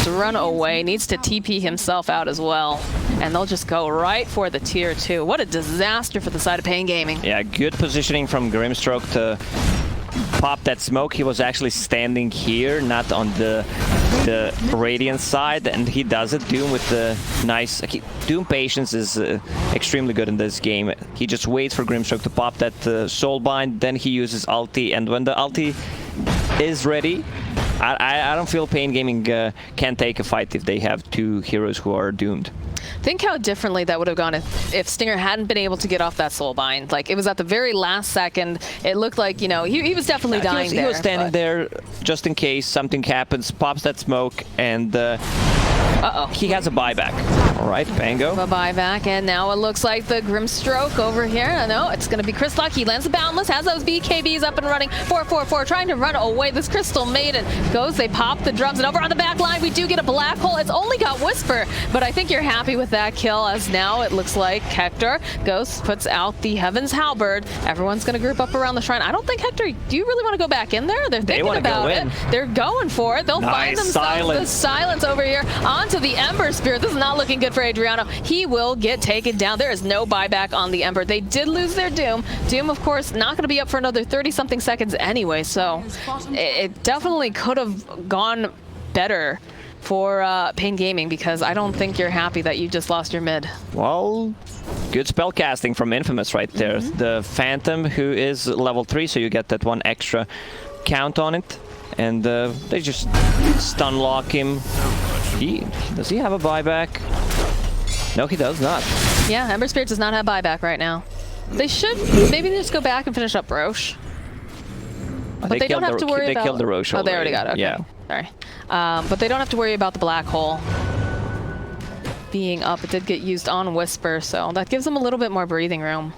to run away, needs to TP himself out as well. And they'll just go right for the tier 2. What a disaster for the side of Pain Gaming. Yeah, good positioning from Grimstroke to pop that smoke. He was actually standing here, not on the Radiant side, and he does it. Doom with the nice... Doom patience is extremely good in this game. He just waits for Grimstroke to pop that Soulbind, then he uses ulti, and when the ulti is ready, I don't feel Pain Gaming can take a fight if they have two heroes who are doomed. Think how differently that would have gone if Stinger hadn't been able to get off that Soulbind. Like, it was at the very last second. It looked like, you know, he was definitely dying there. He was standing there just in case something happens, pops that smoke, and he has a buyback. All right, Pango. A buyback, and now it looks like the Grimstroke over here. No, it's going to be Crystallock. He lands the Boundless, has those BKBs up and running. 4-4-4, trying to run away. This Crystal Maiden goes, they pop the drums, and over on the back line, we do get a black hole. It's only got Whisper, but I think you're happy with that kill, as now it looks like Hector goes, puts out the Heaven's Halberd. Everyone's going to group up around the shrine. I don't think, Hector, do you really want to go back in there? They're thinking about it. They're going for it. They'll find themselves the silence over here onto the Ember Spirit. This is not looking good for Adriano. He will get taken down. There is no buyback on the Ember. They did lose their Doom. Doom, of course, not going to be up for another 30-something seconds anyway, so it definitely could have gone better for Pain Gaming, because I don't think you're happy that you just lost your mid. Well, good spell casting from Infamous right there. The Phantom, who is level 3, so you get that one extra count on it. And they just stun lock him. Does he have a buyback? No, he does not. Yeah, Ember Spirit does not have buyback right now. They should maybe just go back and finish up Roche. But they don't have to worry about... They killed the Roche already. Oh, they already got it. Okay. Yeah. Sorry. But they don't have to worry about the black hole being up. It did get used on Whisper, so that gives them a little bit more breathing room.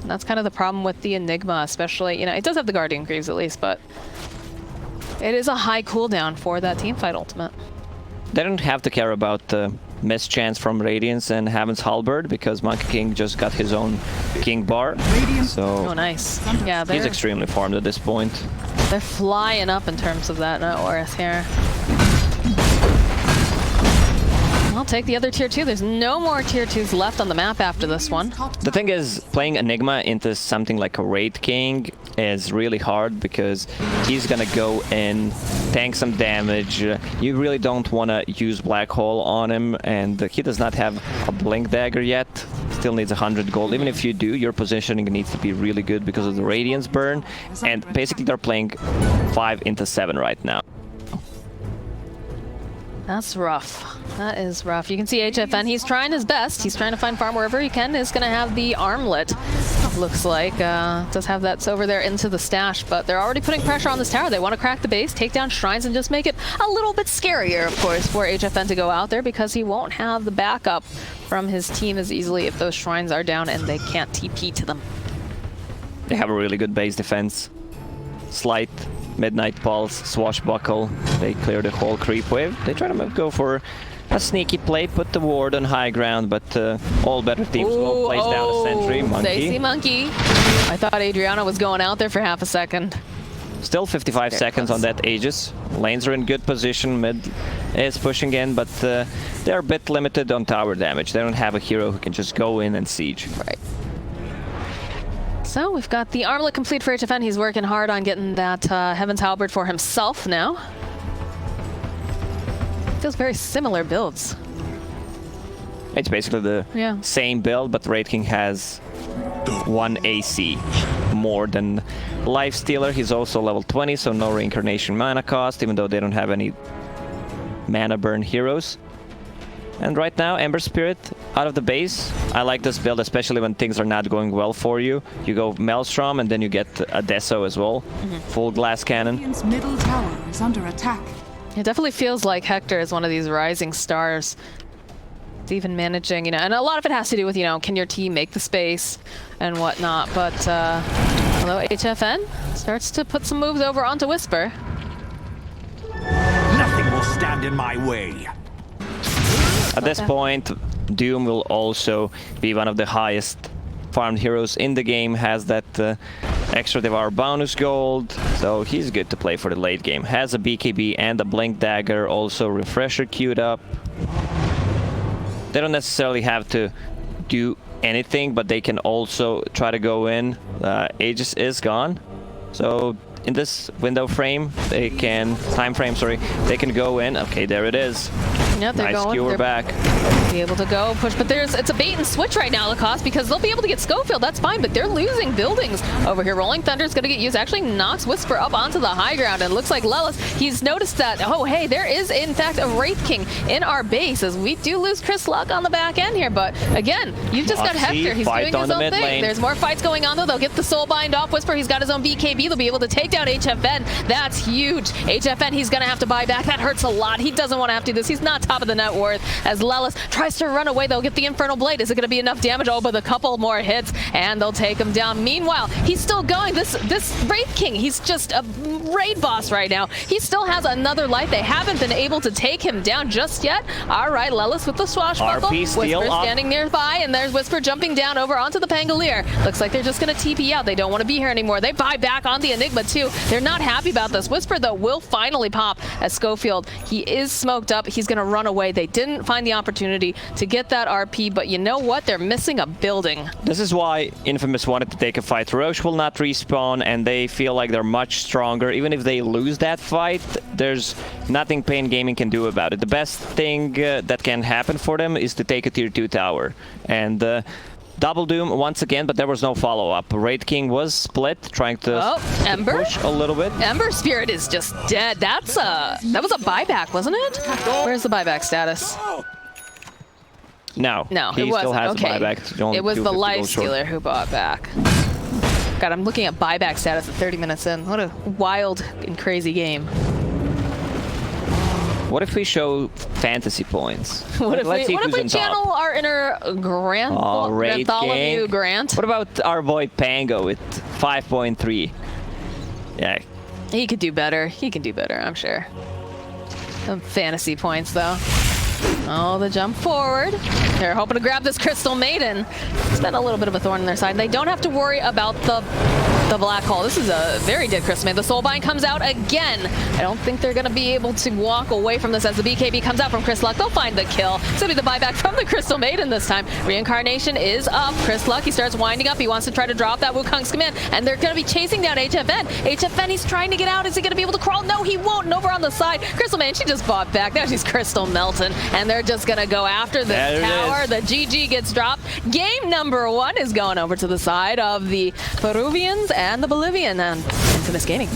And that's kind of the problem with the Enigma, especially, you know, it does have the Guardian Greaves at least, but it is a high cooldown for that teamfight ultimate. They don't have to care about the mischance from Radiance and Heaven's Halberd, because Monkey King just got his own King Bar. So oh, nice. Yeah, he's extremely farmed at this point. They're flying up in terms of that net worth here. I'll take the other tier 2. There's no more tier 2s left on the map after this one. The thing is, playing Enigma into something like a Raid King is really hard, because he's gonna go in, tank some damage. You really don't want to use Black Hole on him, and he does not have a Blink Dagger yet. Still needs 100 gold. Even if you do, your positioning needs to be really good because of the Radiance burn. And basically they're playing 5 into 7 right now. That's rough. That is rough. You can see HFN, he's trying his best. He's trying to find farm wherever he can. He's going to have the armlet, looks like. Does have that over there into the stash, but they're already putting pressure on this tower. They want to crack the base, take down shrines, and just make it a little bit scarier, of course, for HFN to go out there, because he won't have the backup from his team as easily if those shrines are down and they can't TP to them. They have a really good base defense. Slight Midnight Pulse, Swashbuckle, they clear the whole creep wave. They try to go for a sneaky play, put the ward on high ground, but all better teams will place down a sentry. Monkey. They see Monkey. I thought Adriano was going out there for half a second. Still 55 seconds on that Aegis. Lanes are in good position, mid is pushing in, but they're a bit limited on tower damage. They don't have a hero who can just go in and siege. Right. So we've got the armlet complete for HFN. He's working hard on getting that Heaven's Halberd for himself now. Feels very similar builds. It's basically the same build, but Raid King has 1 AC more than Lifestealer. He's also level 20, so no reincarnation mana cost, even though they don't have any mana burn heroes. And right now, Ember Spirit out of the base. I like this build, especially when things are not going well for you. You go Maelstrom, and then you get a Deso as well. Full glass cannon. Middle tower is under attack. It definitely feels like Hector is one of these rising stars. It's even managing, you know, and a lot of it has to do with, you know, can your team make the space and whatnot. But although HFN starts to put some moves over onto Whisper. Nothing will stand in my way. At this point, Doom will also be one of the highest farmed heroes in the game, has that extra devour bonus gold, so he's good to play for the late game. Has a BKB and a blink dagger, also refresher queued up. They don't necessarily have to do anything, but they can also try to go in. Aegis is gone, so in this window frame, they can they can go in. Okay, there it is. Yeah, they're nice going. skewer They're back. be able to go push, but it's a bait and switch right now, Lacoste, because they'll be able to get Schofield. That's fine, but they're losing buildings over here. Rolling Thunder is going to get used. Actually knocks Whisper up onto the high ground, and looks like Lelis, he's noticed that, oh hey, there is in fact a Wraith King in our base, as we do lose Chris Luck on the back end here. But again, you've just got Hector. He's doing his own thing. Lane. There's more fights going on though. They'll get the soul bind off Whisper. He's got his own BKB. They'll be able to take down HFN. That's huge. HFN, he's going to have to buy back. That hurts a lot. He doesn't want to have to do this. He's not top of the net worth. As Lelis tries to run away, they'll get the Infernal Blade. Is it going to be enough damage? Oh, but a couple more hits, and they'll take him down. Meanwhile, he's still going. This Wraith King, he's just a raid boss right now. He still has another life. They haven't been able to take him down just yet. All right, Lelis with the swashbuckle. Whisper standing nearby, and there's Whisper jumping down over onto the Pangolier. Looks like they're just going to TP out. They don't want to be here anymore. They buy back on the Enigma too. They're not happy about this. Whisper, though, will finally pop as Schofield. He is smoked up. He's going to run away. They didn't find the opportunity to get that RP, but you know what? They're missing a building. This is why Infamous wanted to take a fight. Roche will not respawn, and they feel like they're much stronger. Even if they lose that fight, there's nothing Pain Gaming can do about it. The best thing that can happen for them is to take a tier 2 tower. And Double Doom once again, but there was no follow-up. Wraith King was split, trying to Ember? push a little bit. Ember Spirit is just dead. That was a buyback, wasn't it? Where's the buyback status? No, he still wasn't. has Okay. a buyback. It was the Life Stealer who bought back. God, I'm looking at buyback status at 30 minutes in. What a wild and crazy game. What if we show fantasy points? What if we channel our inner Wraith Bartholomew King. Grant? What about our boy Pango with 5.3? Yeah. He could do better. He can do better, I'm sure. Some fantasy points, though. Oh, the jump forward. They're hoping to grab this Crystal Maiden. It's been a little bit of a thorn in their side. They don't have to worry about the black hole. This is a very dead Crystal Maiden. The Soulbind comes out again. I don't think they're going to be able to walk away from this as the BKB comes out from Chris Luck. They'll find the kill. It's going to be the buyback from the Crystal Maiden this time. Reincarnation is up. Chris Luck, he starts winding up. He wants to try to drop that Wukong's command, and they're going to be chasing down HFN. HFN, he's trying to get out. Is he going to be able to crawl? No, he won't. And over on the side, Crystal Maiden, she just bought back. Now she's Crystal Melton, and they're just going to go after the tower. The GG gets dropped. Game number 1 is going over to the side of the Peruvians and the Bolivian and Infamous Gaming.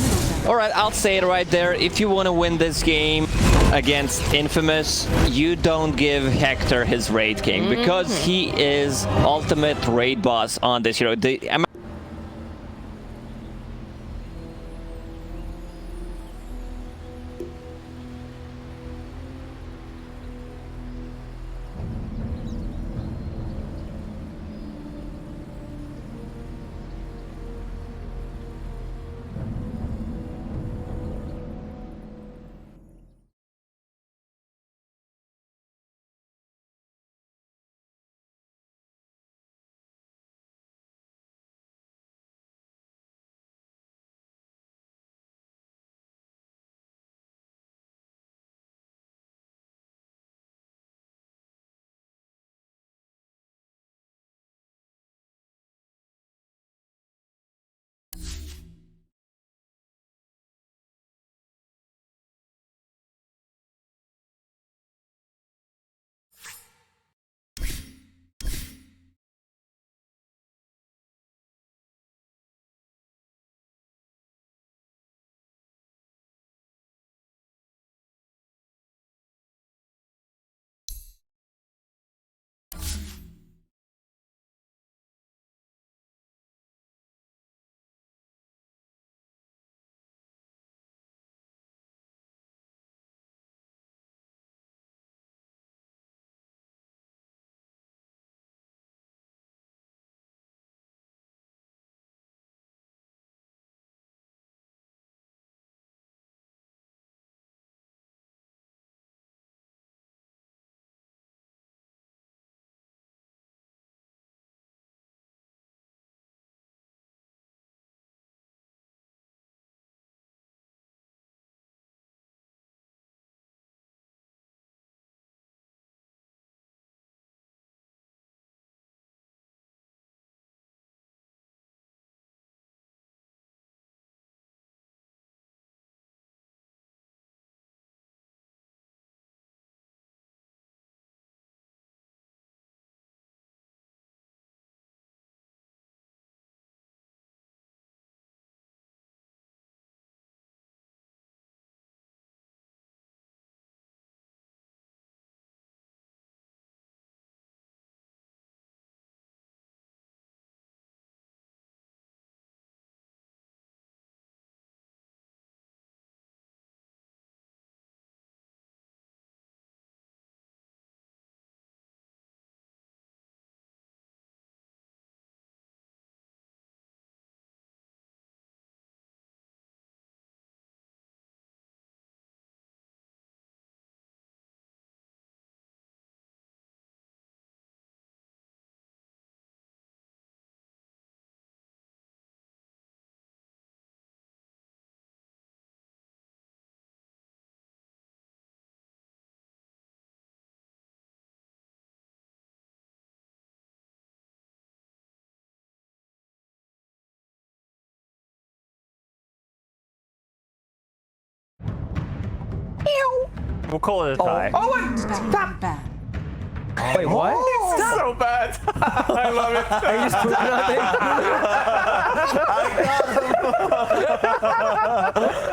All right, I'll say it right there. If you want to win this game against Infamous, you don't give Hector his Raid King, because he is ultimate raid boss on this hero. We'll call it a tie. Team ban. Wait, what? It's so bad. I love it. Are you just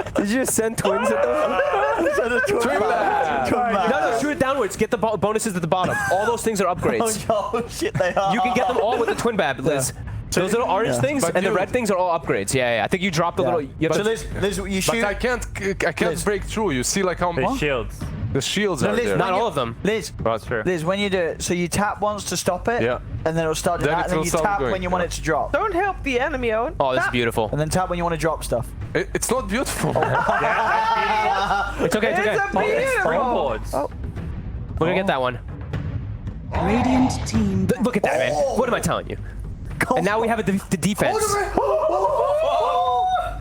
nothing? Did you just send twins at them? Twin bad. No, shoot it downwards. Get the bonuses at the bottom. All those things are upgrades. Oh shit, they are. You can get them all with the twin bab, Liz. Those little orange things But and the you- red things are all upgrades. Yeah. I think you dropped the little. You have So to, Liz, you shoot. But I can't break through. You see, like how The shields. the shields No, are Liz, there. not all of them. Liz, That's true. Liz, when you do it, so you tap once to stop it, Yeah. and then it'll start doing Then that, and then it'll you start tap going, when you want yeah. it to drop. Don't help the enemy out. Oh, this is beautiful. And then tap when you want to drop stuff. It's not beautiful. It's okay. It's okay. It's a beautiful. Springboards. Oh, We're gonna get that one. Radiant team ban. Look at that, man. What am I telling you? And now we have the defense.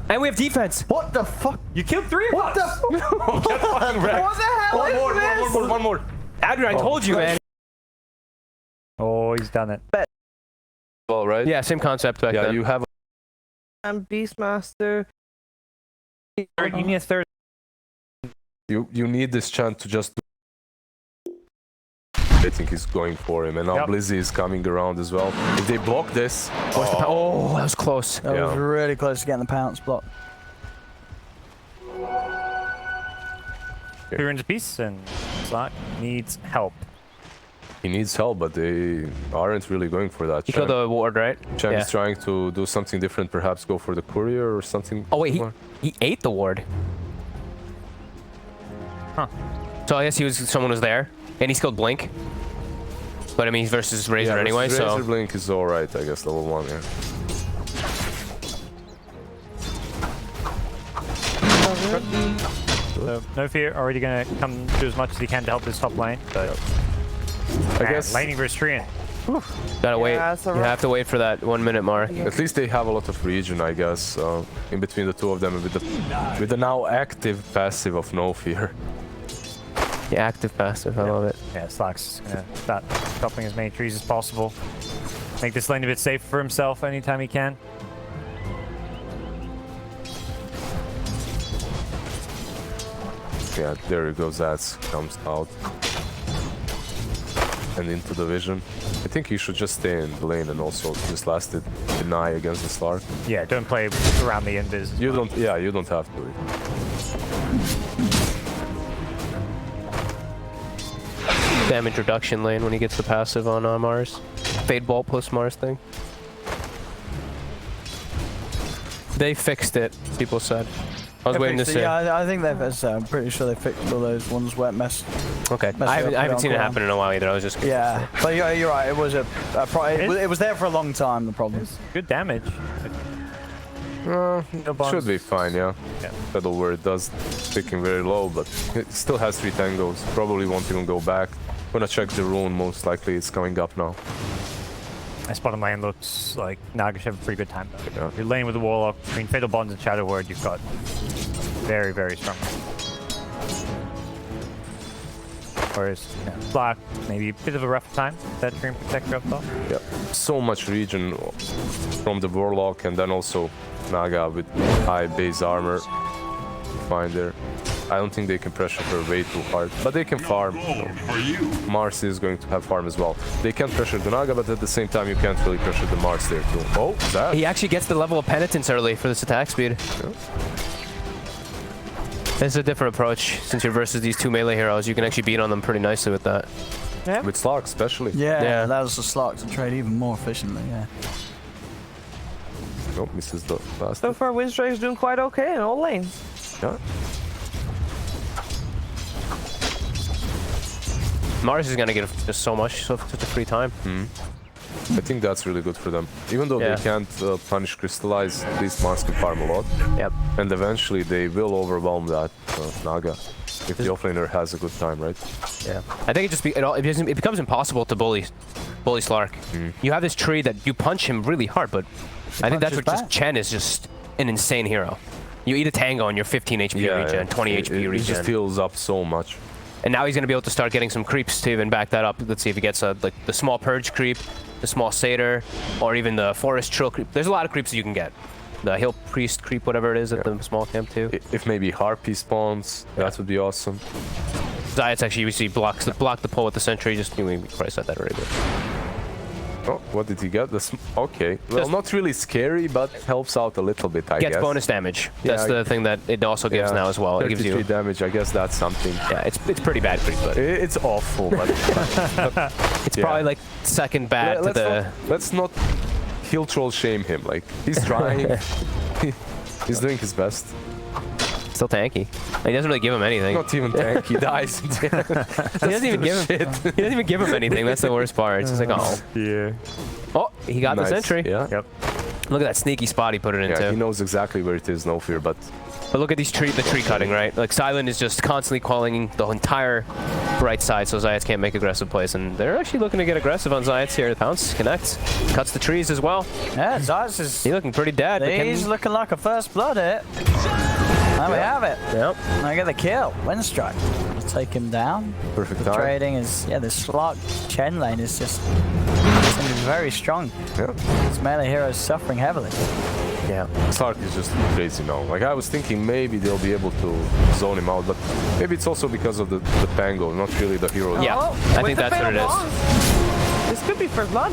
And we have defense. What the fuck? You killed 3 of What us. the? what the hell is this? One more. Adrian, I told you, man. Oh, he's done it. Well, right? Yeah, same concept back Yeah, then. you have. I'm Beastmaster. You need a third. You need this chant to just. I think he's going for him, and now Yep. Blizzy is coming around as well. If they block this, Oh, that was close. That was Yeah. really close to getting the pounce block. Clear into peace, and Slack needs help. he needs help, but they aren't really going for that. You killed the ward, right? Chang Yeah. is trying to do something different, perhaps go for the courier or something. Oh wait, he ate the ward. Huh. So I guess someone was there, and he skilled Blink. But I mean, he's versus Razor Yeah, anyway, Razor so Blink is alright, I guess, level 1, yeah. So no fear, already gonna come do as much as he can to help this top lane. But I guess laning versus Trian. gotta wait. Yeah, it's a You rough- have to wait for that 1 minute mark. at least they have a lot of region, I guess, in between the two of them with the now active passive of No Fear. Yeah, active passive. I love it. Yeah, Slack's gonna start chopping as many trees as possible. Make this lane a bit safer for himself anytime he can. Yeah, there he goes, Zats comes out. And into the vision. I think he should just stay in the lane and also just last it deny against the Slark. Yeah, don't play around the invis. You don't have to. Damage reduction lane when he gets the passive on Mars. Fade Bolt plus Mars thing. They fixed it, people said. I was waiting to see. Yeah, I think they've. I'm pretty sure they fixed all those ones where it messed. Okay, Mess I it up, haven't put seen it it on happen in a while either. I was just Yeah, but you're right. It was it was there for a long time. The problem. Good damage. Should be fine, yeah. Yeah. Pedal where it does, sticking very low, but it still has 3 tangos. Probably won't even go back. Gonna check the rune, most likely it's coming up now. This bottom lane looks like Naga should have a pretty good time though. Yeah. You're laying with the Warlock between Fatal Bonds and Shadow Word. You've got very, very strong. Whereas Slack, maybe a bit of a rough time. That Dream Protector up top. Yeah, so much region from the Warlock, and then also Naga with high base armor. Fine there. I don't think they can pressure her way too hard, but they can farm. Mars is going to have farm as well. They can pressure the Naga, but at the same time you can't really pressure the Mars there too. Oh, that? He actually gets the level of penitence early for this attack speed. Yeah. It's a different approach. Since you're versus these 2 melee heroes, you can actually beat on them pretty nicely with that. With Slark especially. Yeah, that was the Slark to trade even more efficiently. Yeah. Nope, misses the last. So far, Winstrike is doing quite okay in all lanes. Yeah. Mars is gonna get just so much, such a free time. I think that's really good for them. Even though Yeah. they can't punish Crystallize, at least Mars can farm a lot. Yep. And eventually they will overwhelm that Naga. If the offlaner has a good time, right? Yeah. I think it becomes impossible to bully Slark. You have this tree that you punch him really hard, but I think that's what punches just Chen is just an insane hero. You eat a tango and you're 15 HP regen, 20 HP It just regen. heals up so much. And now he's going to be able to start getting some creeps to even back that up. Let's see if he gets like the small purge creep, the small satyr, or even the forest trill creep. There's a lot of creeps that you can get. The hill priest creep, whatever it is, at the small camp too. If maybe Harpy spawns, that would be awesome. Zayat's actually, you see, block the pull with the sentry. Just, we probably said that already. But. Oh, what did he get? Okay. Well, Just- not really scary, but helps out a little bit, I guess. Gets bonus damage. That's Yeah, the thing that it also gives now as well. It gives 33 you damage, I guess that's something. Yeah, it's pretty bad creep, but It's awful, but it's probably like second bad to the. Let's not heal troll shame him. Like, he's trying. He's doing his best. Still tanky. He doesn't really give him anything. Not even tank. He dies. He doesn't even give him. He doesn't even give him anything. That's the worst part. It's just like, oh, Yeah. oh, he got the Nice. sentry. Yeah. Yep. Look at that sneaky spot he put it into. Yeah, he knows exactly where it is. No fear, but But look at the tree cutting, right? Like Silent is just constantly calling the entire right side, so Zayats can't make aggressive plays, and they're actually looking to get aggressive on Zayats here. Pounce connects, cuts the trees as well. Yeah, Zayas is. He's looking pretty dead. But He's looking like a first blood hit. There we have it. Yep. I get the kill. Winstrike. We'll take him down. perfect The time. trading is, yeah, the Slark Chen lane is just seems very strong. Yeah. This melee hero is suffering heavily. Yeah. Slark is just crazy now. Like, I was thinking maybe they'll be able to zone him out, but maybe it's also because of the Pango, not really the hero. Yeah, Oh, I with think the that's what it fatal is. bombs. This could be first blood.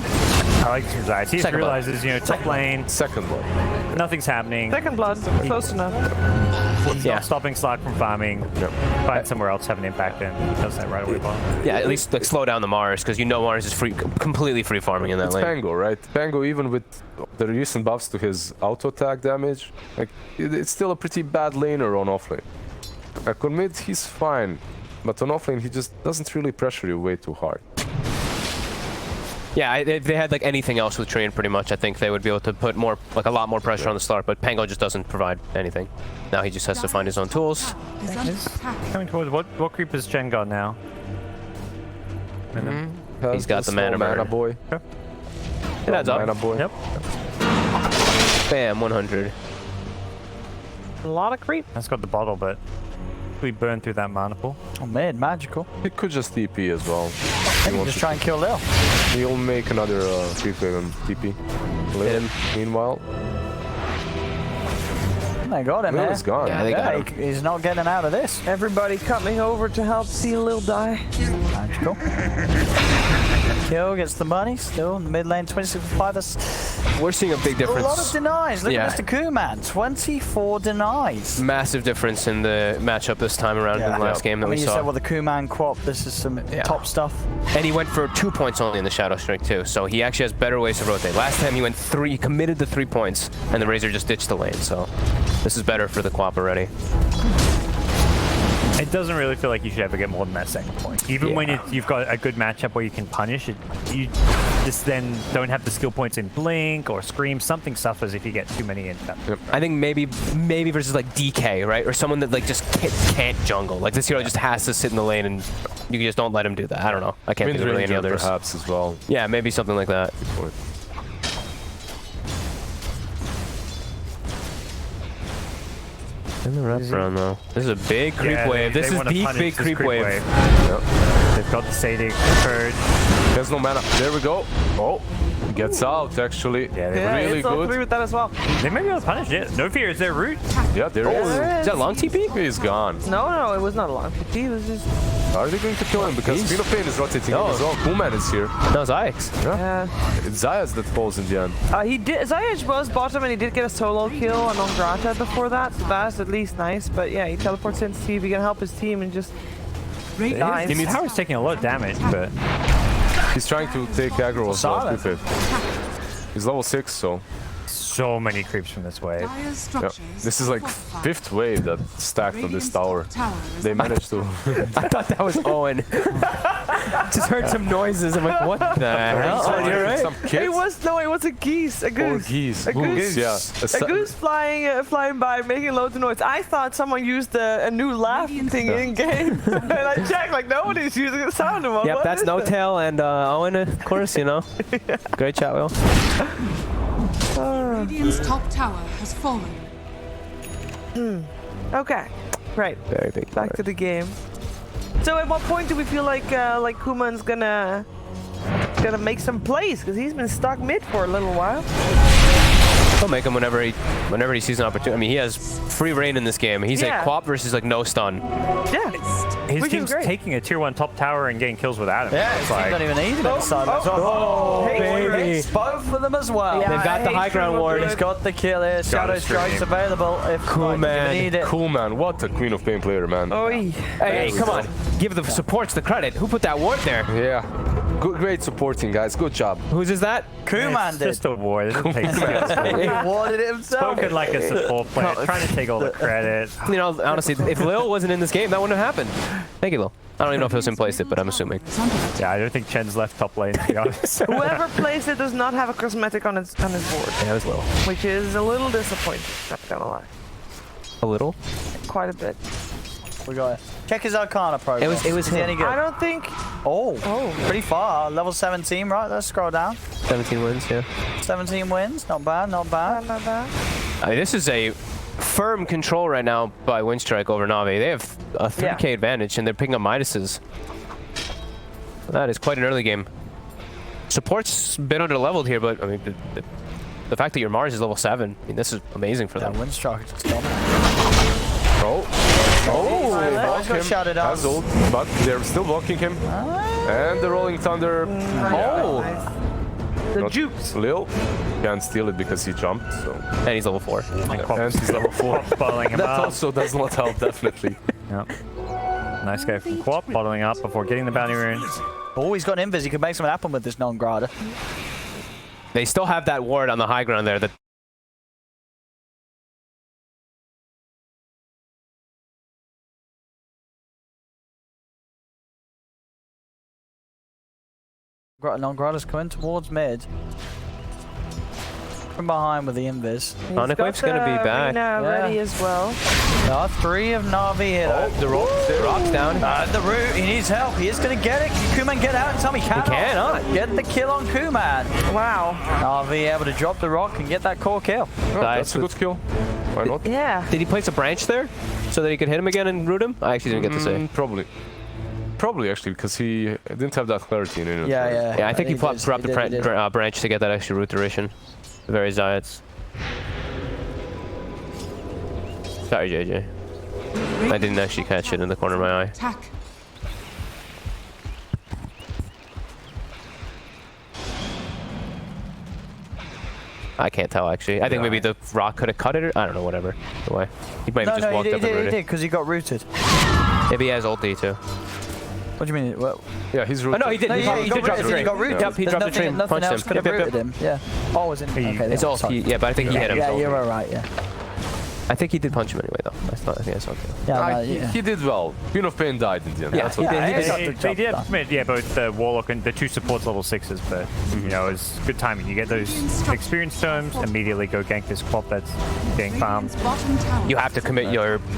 I like his eyes. He just Second blood. realizes, you know, top lane, Second one. nothing's happening. Second blood, close enough. Yeah. Stopping Slack from farming. Find somewhere else, have an impact, and he does that right away. Yeah, at least like slow down the Mars, because you know Mars is completely free farming in that It's lane. Pango, right? Pango, even with the recent buffs to his auto attack damage, like, it's still a pretty bad laner on offlane. Like, on mid, he's fine, but on offlane, he just doesn't really pressure you way too hard. Yeah, if they had like anything else with Trian, pretty much, I think they would be able to put more, like a lot more pressure on the start. But Pango just doesn't provide anything. Now he just has to find his own tools. Is under attack. Coming towards what creep has Chen got now? He's got the mana mana burn. boy. It adds up. Mana boy. Yep. Bam, 100. A lot of creep. That's got the bottle, but we burn through that mana pool. Oh, mid, magical. He could just TP as well. He Maybe wants just to- try and kill Lil. He'll make another creep wave and TP. Lil, meanwhile, They got him Lil there. is gone. Yeah, they got him. He's not getting out of this. Everybody coming over to help see Lil die. Magical. Kill gets the money. Still in the mid lane, 26-5. That's We're seeing a big a lot of difference. denies. Look Yeah. at Mr. Kuman. 24 denies. Massive difference in the matchup this time around in the last game that I mean, we you saw. said, well, the Kuman Quap, this is some top stuff. And he went for 2 points only in the Shadow Strike too, so he actually has better ways to rotate. Last time he went 3, he committed to 3 points, and the Razor just ditched the lane, so this is better for the Quap already. It doesn't really feel like you should ever get more than that second point. Even when you've got a good matchup where you can punish it, you just then don't have the skill points in Blink or Scream. Something suffers if you get too many in that. I think maybe versus like DK, right? Or someone that like just can't jungle. Like this hero just has to sit in the lane and you just don't let him do that. I don't know. I can't think of really any Windranger others. perhaps as well. Yeah, maybe something like that. In the rep run though. This is a big creep Yeah, wave. This they is wanna the punish big this creep wave. They've got the Sadic Purge. There's no mana. There we go. Oh, gets out actually. Yeah, they Yeah, really it's all three good. with that as well. They may be able to punish it. No fear is their root. Yeah, there he is. Is that long TP? He's gone. No, it was not a long PT. It was just. Are they going to kill him? Because Spin of Pain is rotating No. him as well. Kuman is here. No, it's Ix. Yeah. It's Zayas that falls in the end. He did. Zayas was bottom and he did get a solo kill on Grata before that, so that's at least nice. But yeah, he teleports in to see if he can help his team and just. Radiant Nice. His tower's taking a lot of damage, but He's trying to take aggro as well. Solid. With it. He's level 6, so so many creeps from this wave. Dire's yeah. structures This is like fortified. 5th wave that stacked on this Radiant's tower. top tower is They under managed to. I thought that was Owen. Just heard some noises. I'm like, what the hell? Oh, You're right. Some It kids was it was a geese, a or goose. geese. A Goose, goose. yeah. A goose flying by, making loads of noise. I thought someone used a new laugh thing in game, and I checked like nobody's using the sound of it. Yep, What that's is No that? Tail and Owen, of course, you know. Great chat, Will. Radiant's top tower has fallen. Okay, right. Very big. Back to the game. So at what point do we feel like Kuman's gonna make some plays? Because he's been stuck mid for a little while. He'll make him whenever he sees an opportunity. I mean, he has free reign in this game. He's Yeah. a Quap versus like no stun. Yeah. His Which is team's great. taking a tier 1 top tower and getting kills without him. Yeah, It's his team don't even need him inside. oh, Baby. Hits both of them as well. Yeah, They've got the high ground ward. He's got the kill here. Shadow Strike's available if Cool man. you need it. Cool man. What a Queen of Pain player, man. Oi. Hey, come on. Give the supports the credit. Who put that ward there? Yeah. Good, great supporting, guys. Good job. Whose is that? Kuman It's did. just a war. It doesn't take skills. He awarded it himself. Spoken like a support player, trying to take all the credit. You know, honestly, if Lil wasn't in this game, that wouldn't have happened. Thank you, Lil. I don't even know if Hilson placed it, but I'm assuming. Yeah, I don't think Chen's left top lane, to be honest. Whoever plays it does not have a cosmetic on his board, Yeah, it was Lil. which is a little disappointing. Not gonna lie. A little? Quite a bit. We got it. Check his Arcana program. It was Is he him. any good? I don't think. Oh, pretty far. Level 17, right? Let's scroll down. 17 wins, yeah. 17 wins. Not bad, not bad. Not bad. I mean, this is a firm control right now by Winstrike over Navi. They have a 3k advantage, and they're picking up Midas's. That is quite an early game. Support's been under-leveled here, but I mean, the fact that your Mars is level 7, I mean, this is amazing for Yeah, them. Winstrike just dominated. He's got shouted out. Has ult, but they're still blocking him. And the Rolling Thunder. Oh! The Not jukes. Lil can't steal it because he jumped, so. And he's level 4. And Quap And he's level 4. bottling him That up. also does not help, definitely. Yep. Nice go from Quap, bottling up before getting the bounty rune. Oh, he's got invis. He can make something happen with this non-grada. They still have that ward on the high ground there that Non-grada's coming towards mid. From behind with the invis. Sonic Wave's gonna be back. Ready as well. There are 3 of Navi here. Oh, the rock's down. The root, he needs help. He is going to get it. Can Kuman get out in time? He cannot. cannot. Get the kill on Kuman. Wow. Navi able to drop the rock and get that core kill. That's a good kill. Why not? Yeah. Did he place a branch there so that he could hit him again and root him? I actually didn't get to say. Probably. Probably, actually, because he didn't have that clarity in it. Yeah, I think he dropped the did. branch to get that extra root duration. The very Zayats. Sorry, JJ. I didn't actually catch it in the corner of my eye. Attack. I can't tell, actually. I think maybe the rock could have cut it, or I don't know, whatever. Anyway, he might have just walked up and he rooted. did, because he got rooted. Maybe he has ulti, too. What do you mean? Well, Yeah, he's Oh, rooted. no, he did. no, He yeah, did drop the he tree. got rooted. Yep, he There's dropped the tree and nothing punched else him. could have Yep, yep, rooted him. Yeah. Oh, was in. Okay, It's all, yeah, but I think he hit him. Yeah, you were right. Yeah. I think he did punch him anyway, though. I think I saw it. Yeah. no, He, yeah. he did well. Queen of Pain died in the end. Yeah, That's he what did. Yeah, He he did. got the They job did, done. yeah, both the Warlock and the 2 supports level 6s, but you know, it's good timing. You get those experience terms, immediately go gank this Quap that's being farmed. Bottom tower. You have to commit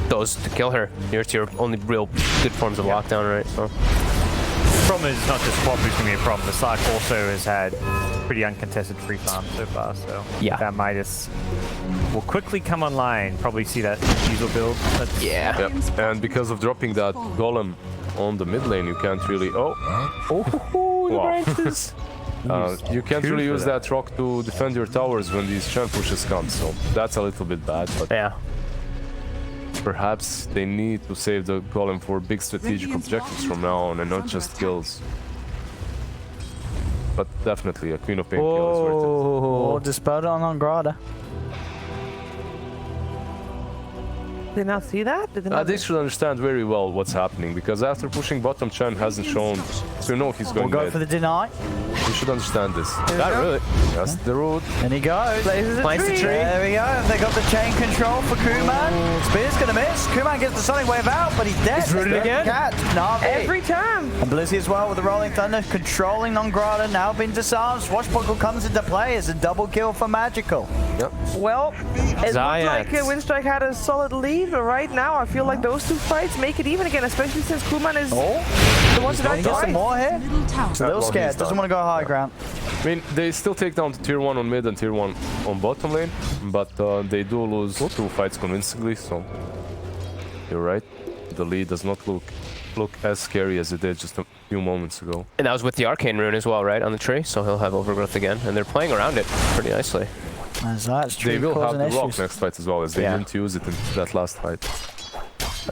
those to kill her. It's your only real good forms of lockdown, right? So. The problem is not just Quap who's going to be a problem. The Sark also has had pretty uncontested free farm so far, so Yeah. that Midas will quickly come online. Probably see that usual build. That's Yeah. Yep. And because of dropping that golem on the mid lane, you can't really. Oh, The branches. you can't Two really for use that rock to defend your towers when these champ pushes come. So that's a little bit bad. But Yeah. perhaps they need to save the golem for big strategic objectives from now on, and not just kills. But definitely a Queen of Pain kill is worth it. Oh, dispelled it on Grada. Did they not see that? Did they not? They should understand very well what's happening, because after pushing bottom, Chen hasn't shown, so you know he's We'll going go mid. for the deny. You should understand this. Not really. That's the route. And he goes. Blazes a Plants the tree. tree. There we go. They got the chain control for Kuman. Spear's gonna miss. Kuman gets the Sonic Wave out, but he's dead. He's rooted again? Cat. Navi. Every time. And Blizzy as well with the Rolling Thunder, controlling Non-Grada, now been disarmed. Swashbuckle comes into play as a double kill for Magical. Yep. Well, it looked like Zayats. Winstrike had a solid lead, but right now I feel like those 2 fights make it even again, especially since Kuman is the one to Can he die get some twice. more here? Middle tower. He's a little Well, scared, he's doesn't done. want to go high ground. I mean, they still take down the tier 1 on mid and tier 1 on bottom lane, but they do lose 2 fights convincingly, so you're right. The lead does not look as scary as it did just a few moments ago. And that was with the Arcane Rune as well, right? On the tree, so he'll have Overgrowth again. And they're playing around it pretty nicely. That's true. They will have causing the rock issues. next fight as well, as they Yeah. didn't use it in that last fight.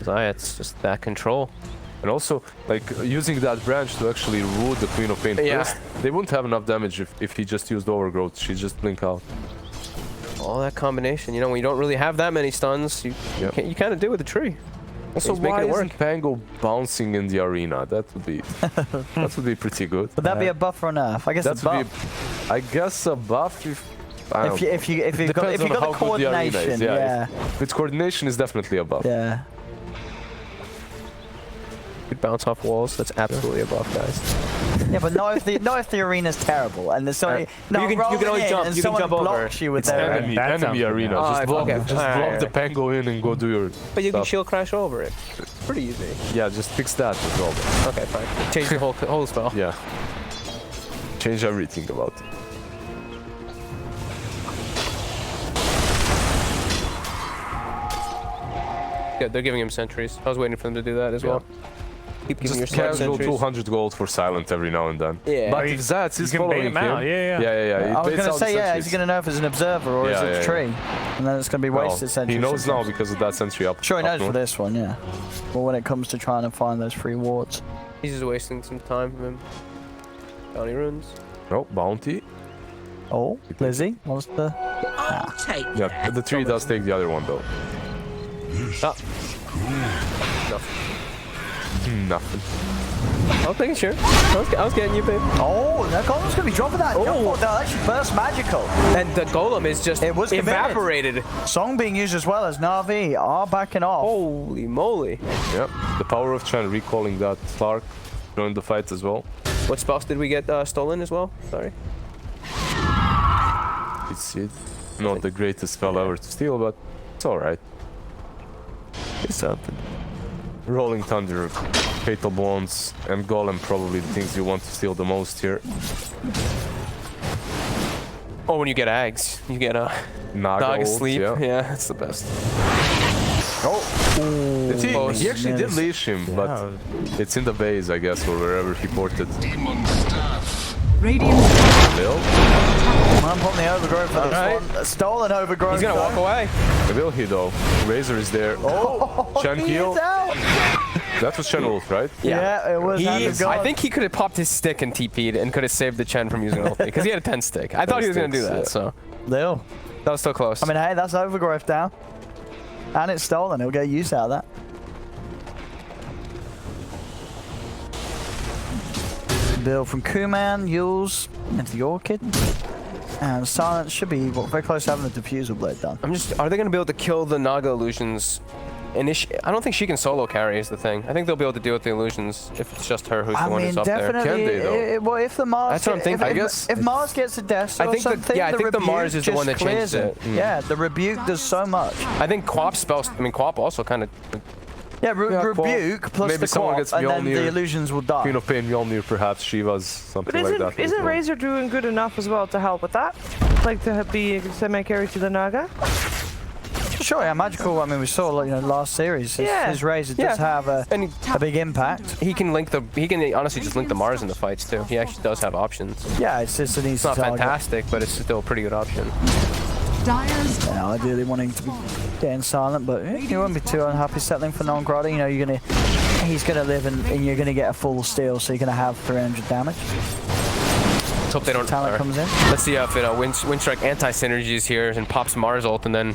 It's just that control. And also, like, using that branch to actually root the Queen of Pain Yeah. first, they wouldn't have enough damage if he just used Overgrowth. She'd just blink out. All that combination. You know, when you don't really have that many stuns, you you kind of do with the tree. Also, He's making why it work. isn't Pango bouncing in the arena? That would be pretty good. Would that be a buff or a nerf? I guess That a would buff. be, I guess, a buff if. I don't know. If you've got Depends on the how good the arena coordination, is, yeah. If its coordination is definitely a buff. Yeah. Could bounce off walls. That's absolutely a buff, guys. Yeah, but not if the arena's terrible and there's somebody you can only jump. and You can someone jump over. blocks you with It's their enemy That sounds arena. good. Just block, Okay. just Alright, block the Pango in and go do your But you can stuff. shield crash over it. It's pretty easy. Yeah, just fix that as well. Okay, fine. Change the whole spell. Yeah. Change everything about it. Good. They're giving him sentries. I was waiting for them to do that as well. Keep giving your Just slug casual sentries. 200 gold for silent every now and then. Yeah. But Or if Zats is you can bait following him out, yeah. Yeah. I was It baits going to out say, the yeah, is sentries. he going to know if it's an observer or is Yeah, it a yeah, tree? And then it's going to be Well, wasted sentries. he knows now sometimes. because of that sentry up. Sure, he up knows for north. this one, yeah. But when it comes to trying to find those free wards. He's just wasting some time from him. Bounty runes. Oh, bounty. Oh, Lizzie wants the... Yeah, the tree does take the other one though. Ah. Nothing. I was making sure. I was getting you, babe. Oh, that golem's going to be dropping that. Oh, that actually burst magical. And the golem is just It was committed. evaporated. Song being used as well as NAVI are backing off. Holy moly. Yep. The power of Chen recalling that Clark joined the fight as well. What spells did we get stolen as well? Sorry. It's not the greatest spell ever to steal, but it's alright. It's something. Rolling Thunder, Fatal Bonds, and Golem probably the things you want to steal the most here. Oh, when you get Ags, you get a Naga dog ult, asleep. yeah. Yeah, that's the best. He actually did leash him, but it's in the base, I guess, or wherever he ported. Radiant Will? I'm putting the overgrowth for this Alright. one. Stolen overgrowth. He's gonna walk away. Will he though? Razor is there. Oh, Chen he heal. is out. That was Chen ult, right? Yeah, it was. hand of God. I think he could have popped his stick and TP'd and could have saved the Chen from using ulti because he had a 10 stick. I thought he was gonna do sticks, that, yeah. so Lil. that was still close. I mean, hey, that's overgrowth down. And it's stolen. He'll get use out of that. Build from Kuman, Yules, into the Orchid. And Silence should be very close to having the Diffusal Blade done. are they gonna be able to kill the Naga illusions? I don't think she can solo carry is the thing. I think they'll be able to deal with the illusions if it's just her who's the one who's up there. definitely. Can they, though? Well, if the Mars, That's what I'm thinking. I guess if Mars gets a death I or think the- something, yeah, I think the Rebuke Mars is the just one that clears changes it. Yeah, the Rebuke does so much. I think Quap spells. I mean, Quap also kind of. Yeah, Quap. Rebuke plus Maybe the someone Quap, gets and then Mjolnir. the illusions will die. Queen of Pain, Mjolnir, perhaps Shiva's, something But like that. isn't Razor doing good enough as well to help with that? Like to be semi-carry to the Naga? Sure, yeah, magical. I mean, we saw last series. His Razor does have a big impact. He can link the. He can honestly just link the Mars in the fights too. He actually does have options. Yeah, it's just an easy It's not target. fantastic, but it's still a pretty good option. Dyer's Yeah, ideally wanting to be getting silent, but you won't be too unhappy settling for non-grotty. You know, he's gonna live and you're gonna get a full steal, so you're gonna have 300 damage. Let's hope they don't. Talent comes in. Let's see if Winstrike anti-synergy is here and pops Mars ult and then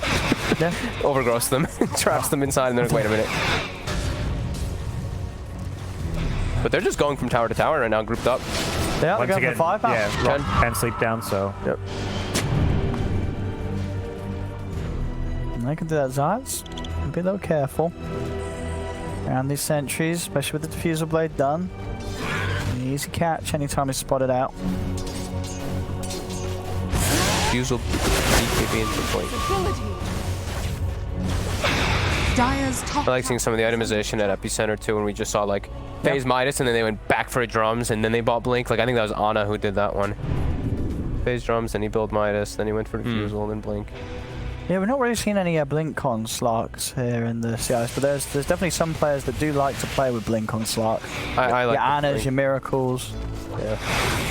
Yeah. overgrowths them, traps them inside, and then wait a minute. But they're just going from tower to tower right now, grouped up. Yeah, they're Once going again, for 5 pounds. yeah, rock and sleep down, so. Yep. And they can do that, Zayas. Be a little careful. Around these sentries, especially with the diffusal blade done. An easy catch anytime he's spotted out. Fusel BKB into point. Dyer's top I like seeing some of the itemization at Epicenter too, when we just saw like phase Midas and then they went back for drums and then they bought Blink. Like I think that was Ana who did that one. Phase drums, then he built Midas, then he went for Diffusal and then Blink. Yeah, we're not really seeing any blink on Slarks here in the CIS, but there's definitely some players that do like to play with blink on Slark. I like your Annas, your Miracles. Yeah.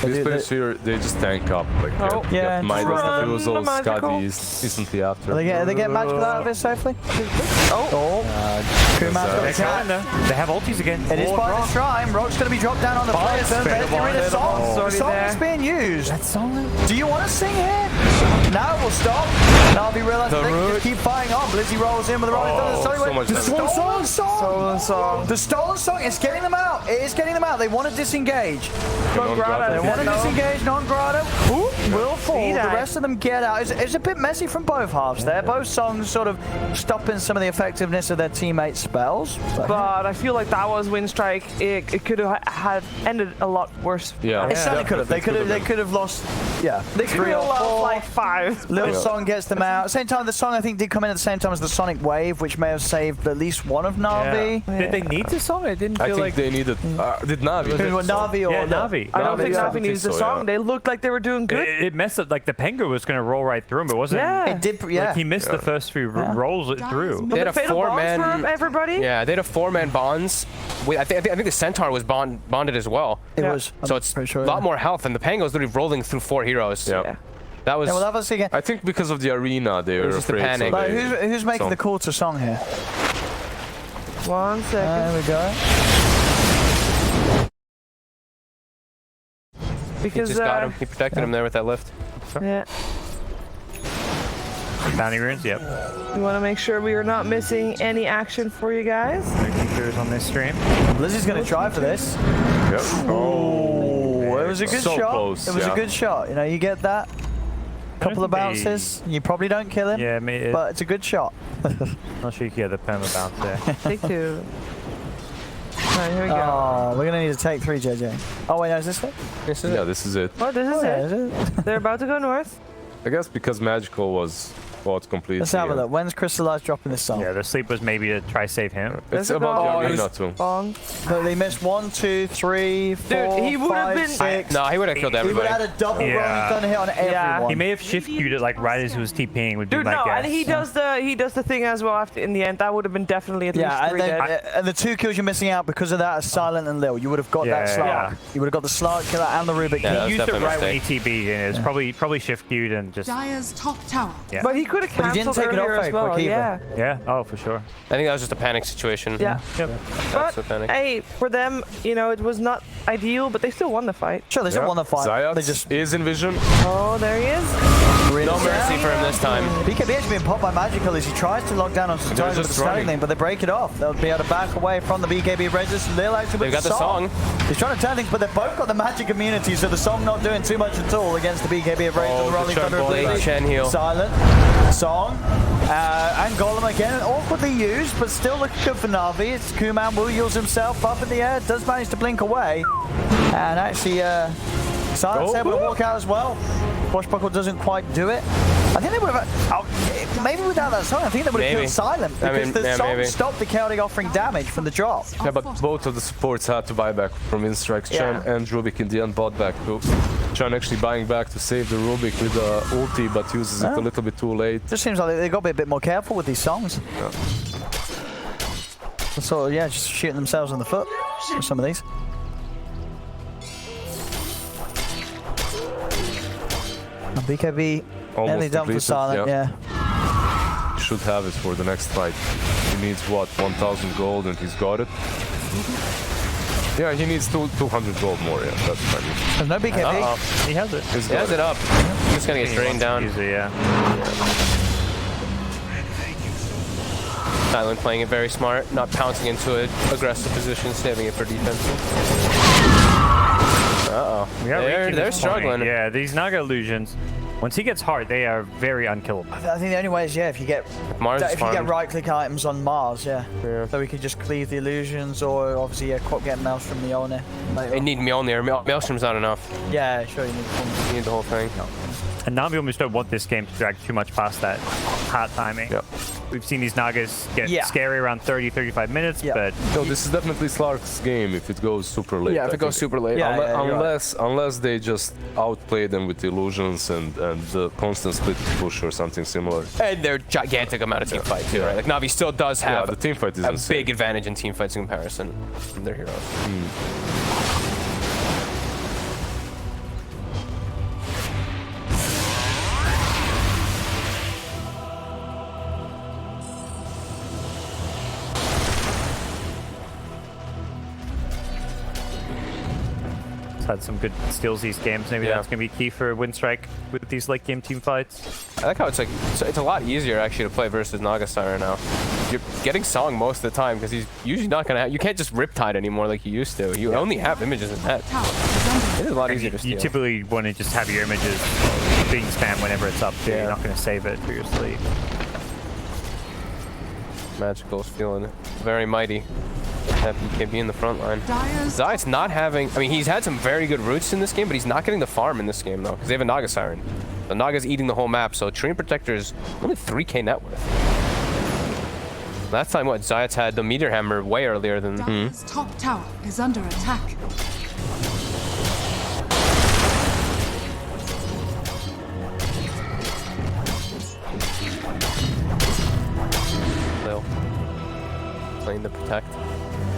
These players here, they just tank up. Like, yeah. Midas, Fusel, Scotty is instantly after. They get magical out of it safely. Kuman's got the tap. They have ultis again. It is by the shrine. Rogue's going to be dropped down on the player turn. There's the arena song. The song is being used. Do you want to sing here? Now we'll stop. Navi realize they can just keep firing on. Blizzy rolls in with the rolling thunder. The stolen song. The stolen song is getting them out. It is getting them out. They want to disengage. They want to disengage non-grado. Will fall. The rest of them get out. It's a bit messy from both halves there. Both songs sort of stopping some of the effectiveness of their teammates' spells. But I feel like that was Winstrike. It could have ended a lot worse. Yeah. It certainly could have. They could have lost. Yeah. They could have lost like 5. Little Song gets them out. At the same time, the song I think did come in at the same time as the Sonic Wave, which may have saved at least one of Navi. Yeah. Did they need the song? It didn't feel like they needed. Did Navi? Navi or Navi. I don't think Navi needs the song. They looked like they were doing good. It messed up. Like the Pengu was going to roll right through him. It wasn't. Yeah. It did. Yeah. Like he missed the first few rolls it through. They had a Fatal bonds 4-man. for everybody. Yeah, they had a 4-man bonds. I think the Centaur was bonded as well. It was. So it's a lot more health, and the Pango's literally rolling through 4 heroes. Yeah. That was. Yeah, well, obviously again. I think because of the arena, they were just the afraid. panic. Like, who's making the call to song here? 1 second. There we go. Because he just got him. He protected him there with that lift. Yeah. Bounty runes, yep. We want to make sure we are not missing any action for you guys. There's on this stream. Lizzie's going to try for this. Yep. Oh, it was a good shot. Close, it was a good shot. You know, you get that. Couple of bounces. You probably don't kill him. Yeah, but it's a good shot. Not sure you can get the perma bounce there. Take 2. Alright, here we go. Oh, we're gonna need to take 3, JJ. Oh wait, no, is this it? This is Yeah, this is it. Oh, this is Yeah, it. is it? They're about to go north. I guess because Magical was fought completely. Let's have a look. When's Crystallized dropping this song? Yeah, the sleep was maybe to try save him. It's There's a about ball. the arena too. Bong. But they missed 1, 2, 3, 4, Dude, he would have 5, been- 6. No, he would have killed He would everybody. have had a double rolling thunder hit on everyone. He may have shift queued it like right as he was TPing would be Dude, my no, guess. and he does the thing as well after in the end. That would have been definitely at least 3 dead. and the 2 kills you're missing out because of that are Silent and Lil. You would have got that Slark. Yeah. You would have got the Slark killer and the Rubik. Yeah, that was He used it definitely a right when mistake. he TB'd, and it's probably shift queued and just. Dire's top tower. Yeah. But he could have But he didn't canceled take it earlier off as very well. quick either. Yeah. Yeah. Oh, for sure. I think that was just a panic situation. Yeah. Yep. But the panic. hey, for them, you know, it was not ideal, but they still won the fight. Sure, they still won the fight. Zayat They just is in vision. Oh, there he is. No mercy for him this time. BKB actually being popped by Magical as he tries to lock down on Satoshi with the just stunning running. thing, but they break it off. They'll be able to back away from the BKB Rangers. Lil actually They've with got the song. He's trying to turn things, but they've both got the magic immunity, so the song not doing too much at all against the BKB of Rangers. Oh, The the Rolling Chen Thunder of Bully. Blue. Chen heal. Silent. Song. And Golem again, awkwardly used, but still looking good for Navi. It's Kuman will use himself up in the air, does manage to blink away. And actually, Silent's able to walk out as well. Washbuckle doesn't quite do it. I think they would have, maybe without that song, I think they would have Maybe. killed Silent because the song maybe. stopped the chaotic offering damage from the drop. Yeah, but both of the supports had to buy back from Winstrike. Chen and Rubik in the end bought back too. Chen actually buying back to save the Rubik with the ulti, but uses it a little bit too late. Just seems like they've got to be a bit more careful with these songs. Yeah. So yeah, just shooting themselves in the foot with some of these. And BKB Almost nearly done for completed, Silent, yeah. Should have it for the next fight. He needs what, 1,000 gold, and he's got it. Yeah, he needs 200 gold more. Yeah, that's funny. There's no BKB. He has it. He has it up. He's just gonna get drained down. Easy, yeah. Silent playing it very smart, not pouncing into an aggressive position, saving it for defense. Uh-oh. They're struggling. Yeah, these Naga illusions. Once he gets hard, they are very unkillable. I think the only way is if you get Mars is if you get farmed. right-click items on Mars, yeah. So we could just cleave the illusions, or obviously Quap get mouse from Mjolnir. They need Mjolnir. Maelstrom's not enough. Yeah, sure you need You need the whole thing. And Navi almost don't want this game to drag too much past that hard timing. Yep. we've seen these Nagas get scary around 30, 35 minutes, but... No, this is definitely Slark's game if it goes super late. Yeah, if it goes super late. Unless they just outplay them with illusions and the constant split push or something similar. And they're gigantic amount of team fight too, right? Like Navi still does have the team fight is a insane. big advantage in team fights in comparison from their heroes. Had some good steals these games. Maybe that's going to be key for Winstrike with these late game team fights. I like how it's like it's a lot easier actually to play versus Naga Siren now. You're getting Song most of the time because he's usually not going to have... You can't just Riptide anymore like you used to. You only have images in that. It is a lot easier to steal. You typically want to just have your images being spammed whenever it's up too. You're not going to save it for your sleep. Magical's feeling it. Very mighty. Have BKB in the front line. Zayat's not having... I mean, he's had some very good roots in this game, but he's not getting the farm in this game, though, because they have a Naga Siren. The Naga's eating the whole map, so Treant Protector is only 3k net worth. Last time, what, Zayat's had the Meteor Hammer way earlier than... Dire's top tower is under attack. Lil. Playing the Protect.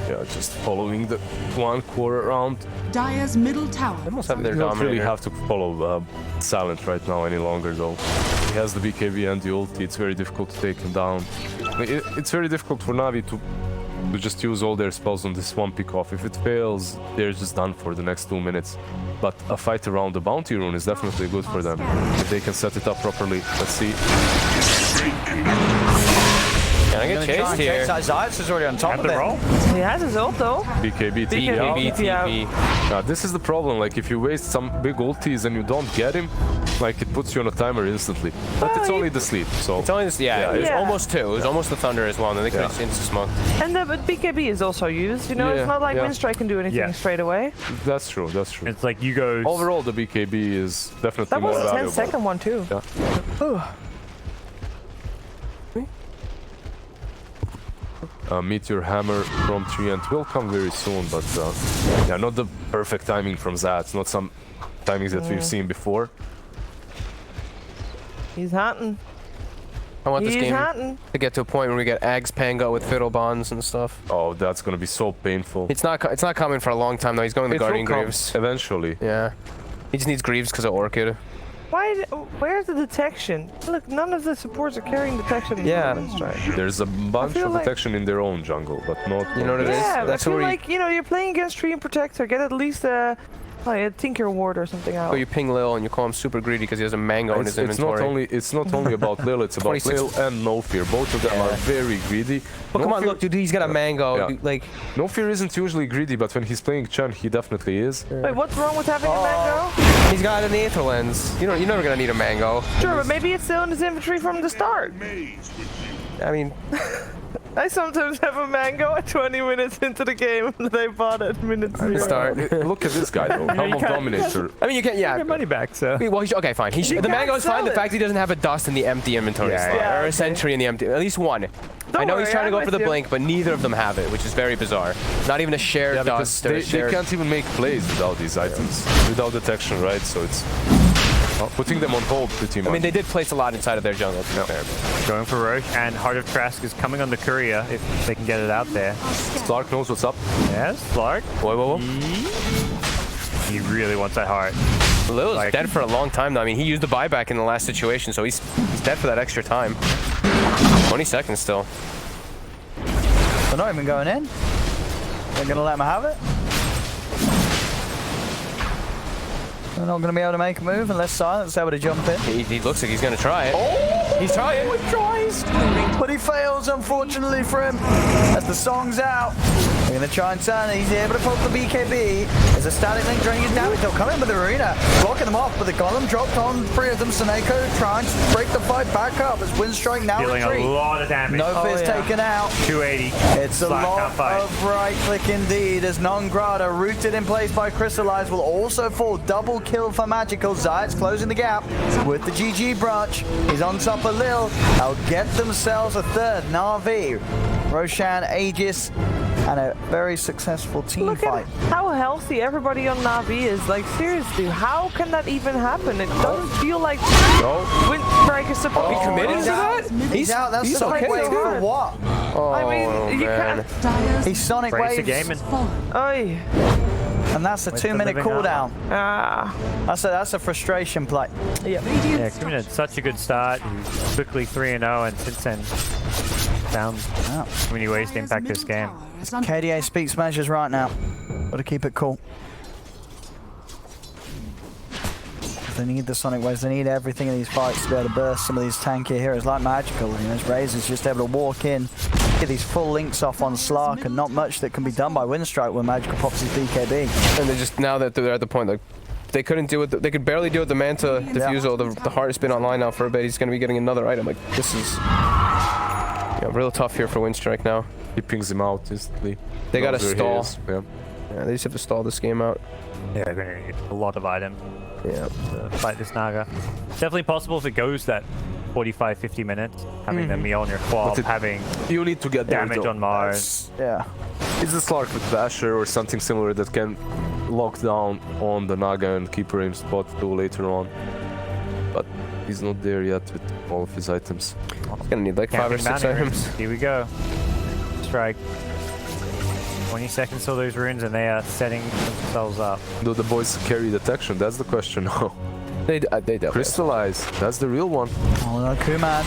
Yeah, just following the 1 quarter round. Dire's middle tower. They almost have their You don't Dominator. really have to follow Silent right now any longer, though. He has the BKB and the ulti. It's very difficult to take him down. It's very difficult for Navi to just use all their spells on this one pick off. If it fails, they're just done for the next 2 minutes. But a fight around the bounty rune is definitely good for them if they can set it up properly. Let's see. Can I get chased here? Zayat's is already on top of it. He has his ult though. BKB, TP. This is the problem. Like, if you waste some big ultis and you don't get him, like, it puts you on a timer instantly. But it's only the sleep, so... It's only this, it's almost 2. It was almost the Thunder as well, and then they could have insta-smoked. And but BKB is also used, you know? It's not like Winstrike can do anything straight away. That's true, that's true. It's like you go... Overall, the BKB is definitely more valuable. That was a 10-second one, too. Yeah. Meteor Hammer from Treant will come very soon, but yeah, not the perfect timing from Zayat. Not some timings that we've seen before. He's hunting. I want this game to get to a point where we get Ags Pango with Fiddle Bonds and stuff. Oh, that's gonna be so painful. It's not coming for a long time though. He's going to Guardian Greaves eventually. Yeah, he just needs Greaves because of Orchid. Where's the detection? Look, none of the supports are carrying detection. There's a bunch of detection in their own jungle, but not. You know what it is? Yeah, that's I feel like you're playing against Treant Protector. Get at least a Tinker Ward or something out. Or you ping Lil and you call him super greedy because he has a mango in his inventory. It's not only about Lil, it's about Lil and No Fear. Both of them are very greedy. But come on, look, dude, he's got a mango. Yeah. Like, No Fear isn't usually greedy, but when he's playing Chen, he definitely is. Wait, what's wrong with having a mango? He's got an Aether Lens. You're never gonna need a mango. Sure, but maybe it's still in his inventory from the start. I mean, I sometimes have a mango at 20 minutes into the game that I bought at minute 0. Start. Look at this guy though. Helm of Dominator. I mean, you can't. Yeah. Get money back, so. Well, okay, fine. The mango is fine. The fact he doesn't have a dust in the empty inventory slot, or a sentry in the empty. At least one. I know he's trying to go for the blink, but neither of them have it, which is very bizarre. Not even a shared dust. They can't even make plays without these items, without detection, right? So it's putting them on hold pretty much. I mean, they did place a lot inside of their jungle, to be fair. Going for Roche, and Heart of Trask is coming on the courier if they can get it out there. Slark knows what's up. Yes, Slark. Whoa. He really wants that heart. Lil is dead for a long time now. I mean, he used the buyback in the last situation, so he's dead for that extra time. 20 seconds still. They're not even going in. They're gonna let him have it. They're not gonna be able to make a move unless Silent's able to jump in. He looks like he's gonna try it. Oh! He's trying. He tries, but he fails, unfortunately for him. As the song's out, They're going to try and turn it. He's able to pull the BKB. There's a static link draining his damage. They'll come in with the arena, blocking them off, but the golem dropped on 3 of them. Seneko trying to break the fight back up as Winstrike now Dealing retreat. a lot of damage. Nova's taken out. 280. It's a lot of right click indeed as Non-Grata, rooted in place by Crystallize, will also fall. Double kill for Magical. Zayat's closing the gap with the GG branch. He's on top of Lil. They'll get themselves a third. Na'Vi, Roshan, Aegis, and a very successful team Look fight. at how healthy everybody on Navi is. Like, seriously, how can that even happen? It doesn't feel like Winstrike is supposed to be committed to that. He's out. That's the okay. Wave for what? I mean, you man. can't. Dire's He's Sonic Brace the Waves, game and fallen. Oy. and that's a With the 2-minute living cooldown. Ah. That's a frustration play. yeah, Radiant Kumin had such a good start. He was quickly 3-0, and since then found too many ways to impact this game. KDA speaks measures right now. Got to keep it cool. They need the Sonic Waves. They need everything in these fights to be able to burst some of these tankier heroes like Magical. You know, Razor's just able to walk in, get these full links off on Slark, and not much that can be done by Winstrike when Magical pops his BKB. And they're just, now that they're at the point, like, they couldn't do it. They could barely do it. The Manta Diffusal, the hardest been online now for a bit. He's going to be getting another item. Like, this is real tough here for Winstrike now. He pings him out instantly. They got to Knows where he stall. is. Yeah. Yeah, they just have to stall this game out. Yeah, they're going to need a lot of items Yeah. to fight this Naga. Definitely possible if it goes that 45-50 minutes, having the Mjolnir your quad, having You need to get there, damage though. on Mars. Yeah. It's a Slark with Basher or something similar that can lock down on the Naga and keep her aim spot too later on. But he's not there yet with all of his items. He's going to need like 5 or 6 Camping banner. items. Here we go. Strike. 20 seconds till those runes, and they are setting themselves up. Do the boys carry detection? That's the question now. They definitely. Crystallize. That's the real one. Oh no, Kuman.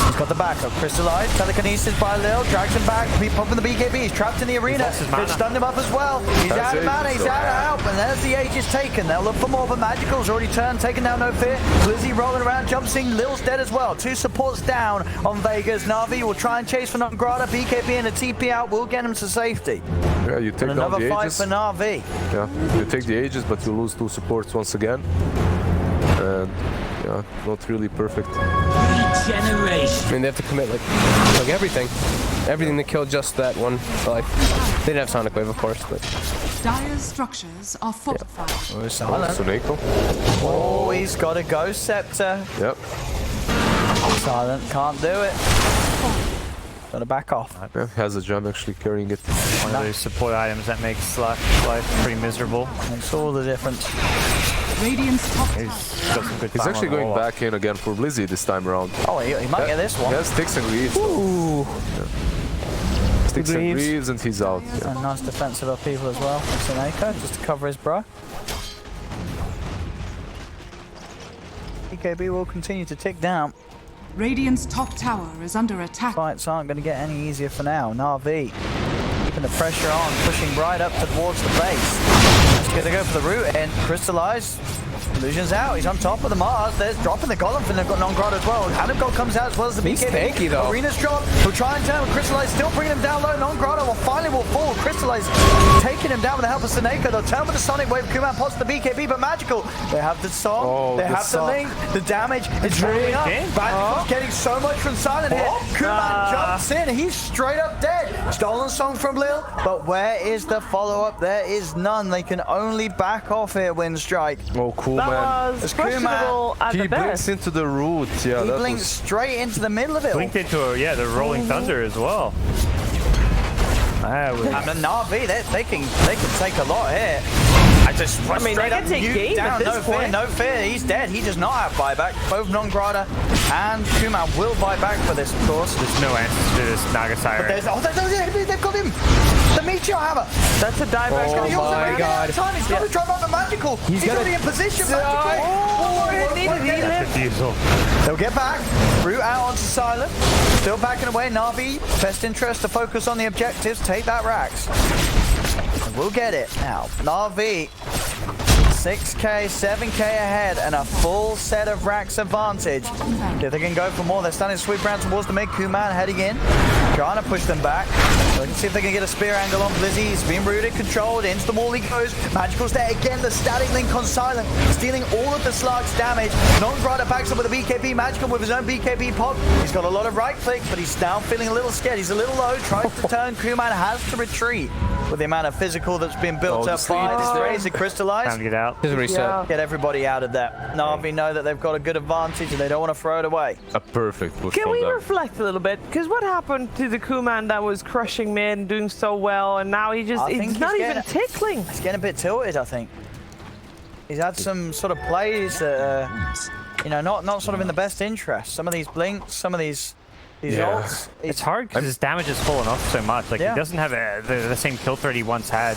He's got the backup. Crystallize. Telekinesis by Lil. Drags him back. He's popping the BKB. He's trapped in the arena. lost his mana. It's stunned him up as well. He's That's out of it. mana. He's out of help. And there's the Aegis taken. They'll look for more, but Magical's already turned. Taken down, no fear. Blizzy rolling around. Jumps in. Lil's dead as well. 2 supports down on Vegas. Na'Vi will try and chase for Non-Grata. BKB and a TP out will get him to safety. Yeah, you take And down another the fight Aegis. for Na'Vi. Yeah, you take the Aegis, but you lose 2 supports once again. And yeah, not really perfect. I mean, they have to commit like everything. Everything to kill just that one. Like, they didn't have Sonic Wave, of course, but Dire's structures are fortified. Oh, silent. Suneko. Oh, he's got a Ghost Scepter. Yep. Silent. Can't do it. Got to back off. Yeah, has a gem actually carrying it. One of those support items that makes Slack's life pretty miserable. Makes all the difference. Radiant's top tower. He's got some good He's time actually on the going wall. back in again for Blizzy this time around. Oh, he might get this one. He has Sticks and Greaves. Ooh. Sticks and Greaves and he's out. Yeah. And nice defensive upheaval as well from Seneko, just to cover his bro. EKB will continue to tick down. Radiant's top tower is under attack. Fights aren't going to get any easier for now. Na'Vi keeping the pressure on, pushing right up towards the base. That's going to go for the root in. Crystallize. Illusion's out. He's on top of the Mars. There's dropping the Golem from the Non-Grata as well. Hanum comes out as well as the He's BKB. tanky, though. Arena's dropped. He'll try and turn with Crystallize, still bringing him down low. Non-Grata will finally fall. Crystallize taking him down with the help of Seneko. They'll turn with the Sonic Wave. Kuman pots the BKB, but Magical. They have the song. Oh, they the have song. the link. The damage is rolling up. Magical's getting so much from Silent here. Kuman jumps in. He's straight up dead. Stolen song from Lil, but where is the follow-up? There is none. They can only back off here, Winstrike. Oh, cool, That man. was questionable at He the blinks best. into the root. Yeah, He that blinks was... straight into the middle of it. Linked into the Rolling Thunder as well. That was And the Na'Vi, they can take a lot here. I just mean, they can take game down. at this No fear, point. no fear. He's dead. He does not have buyback. Both Non-Grata and Kuman will buy back for this, of course. there's no answer to this Naga Siren. They've got him. The Meteor Hammer. That's a dieback. He's going to use my it God. time. He's got to drive out the Magical. He's gonna- going to be in position. Magical. Diffusal. They'll get back. Root out onto Silent. Still backing away. Na'Vi, best interest to focus on the objectives. Take that Rax. And we'll get it. Now, Na'Vi 6k, 7k ahead, and a full set of racks advantage. If they can go for more, they're starting to sweep around towards the mid. Kuman heading in, trying to push them back. So let's see if they can get a spear angle on Blizzy. He's been rooted, controlled, into the wall he goes. Magical's there again, the static link on silent, stealing all of the Slark's damage. Non-Grada backs up with a BKB. Magical with his own BKB pop. He's got a lot of right clicks, but he's now feeling a little scared. He's a little low, tries to turn. Kuman has to retreat with the amount of physical that's been built up by this Razor crystallized. Time to get out. Here's a reset. Get everybody out of there. Na'Vi know that they've got a good advantage and they don't want to throw it away. A perfect push Can from we them. reflect a little bit? Because what happened to the Kuman that was crushing mid and doing so well, and now he's not even tickling? He's getting a bit tilted, I think. He's had some sort of plays that, you know, not sort of in the best interest. Some of these blinks, some of these ults. It's hard because his damage has fallen off so much. Like, he doesn't have the same kill threat he once had.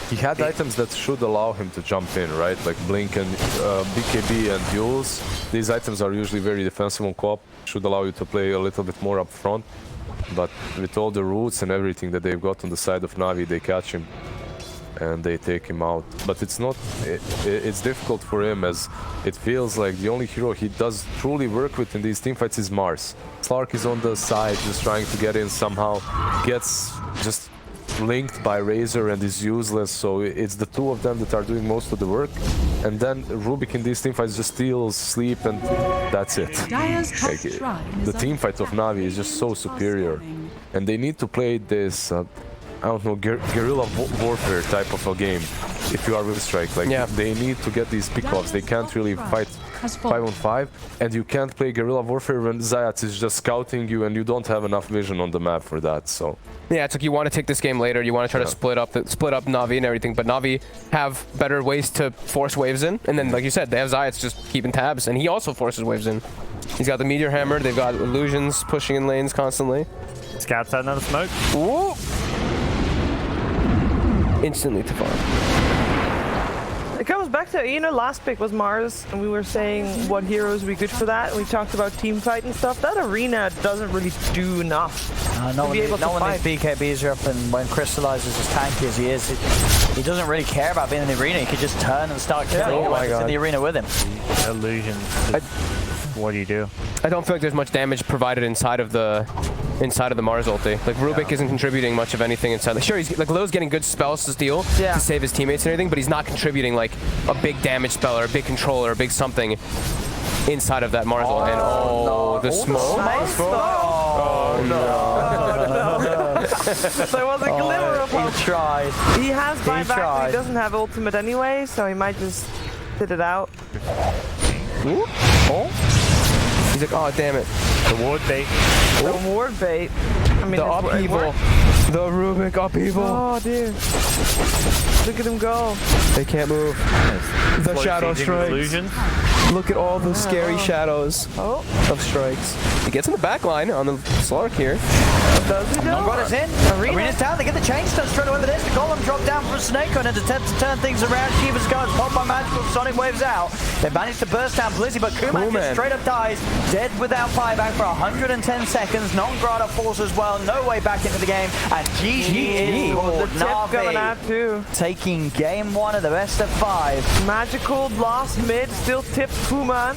He had items that should allow him to jump in, right? Like Blink and BKB and Duels. These items are usually very defensive on co-op. Should allow you to play a little bit more up front. But with all the roots and everything that they've got on the side of Navi, they catch him and they take him out. But it's not, it's difficult for him, as it feels like the only hero he does truly work with in these teamfights is Mars. Slark is on the side, just trying to get in somehow, gets just linked by Razor and is useless, so it's the two of them that are doing most of the work. And then Rubik in these teamfights just steals sleep and that's it. Like, the teamfight of Navi is just so superior. And they need to play this, I don't know, guerrilla warfare type of a game. If you are Winstrike, like they need to get these pickoffs. They can't really fight 5-on-5, and you can't play guerrilla warfare when Zayat is just scouting you and you don't have enough vision on the map for that. So yeah, it's like you want to take this game later. You want to try to split up Navi and everything, but Navi have better ways to force waves in. And then, like you said, they have Zayat's just keeping tabs, and he also forces waves in. He's got the Meteor Hammer. They've got illusions pushing in lanes constantly. Scouts out another smoke. Ooh. Instantly to farm. It comes back to, you know, last pick was Mars, and we were saying what heroes would be good for that, and we talked about team fight and stuff. That arena doesn't really do enough not to be able to fight. When these BKBs are up and when Crystallizes as tanky as he is, he doesn't really care about being in the arena. He could just turn and start killing whoever's in the arena with him. Illusions. What do you do? I don't feel like there's much damage provided inside of the Mars ulti. Like Rubik isn't contributing much of anything inside. Like, sure, he's like Lowe's getting good spells to steal to save his teammates and everything, but he's not contributing like a big damage spell or a big control or a big something inside of that Mars ult. And the smoke. Oh no! There was a glimmer of hope. He tried. He has buyback, but he doesn't have ultimate anyway, so he might just sit it out. Ooh. Oh. He's like, oh damn it. The ward bait. The ward bait. I mean, the upheaval. The Rubik upheaval. Oh dear. Look at him go. They can't move. The shadow strikes. Look at all the scary shadows of strikes. He gets in the back line on the Slark here. Does he though? Nongrada's in. Arena's down. They get the chain stun straight away with this. The golem dropped down from Snake on an attempt to turn things around. Shiva's guards popped by Magical. Sonic waves out. They managed to burst down Blizzy, but Kuman just straight up dies. Dead without buyback for 110 seconds. Nongrada falls as well. No way back into the game. And GG is for the tip coming out too. Taking game one of the best of 5. Magical lost mid, still tipped Kuman.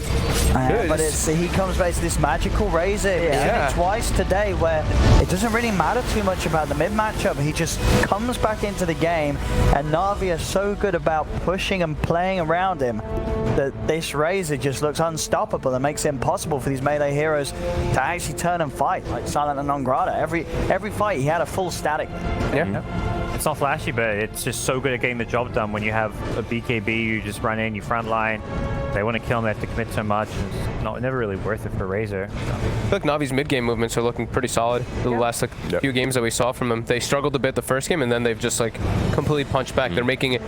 But he comes back to this Magical Razor. He's done it twice today where it doesn't really matter too much about the mid matchup. He just comes back into the game, and Navi are so good about pushing and playing around him that this Razor just looks unstoppable and makes it impossible for these melee heroes to actually turn and fight, like Silent and Nongrada. Every fight he had a full static. It's not flashy, but it's just so good at getting the job done. When you have a BKB, you just run in, you front line. They want to kill him, they have to commit so much. And it's never really worth it for Razor. I feel like Navi's mid-game movements are looking pretty solid. The last few games that we saw from them, they struggled a bit the first game, and then they've just like completely punched back. They're making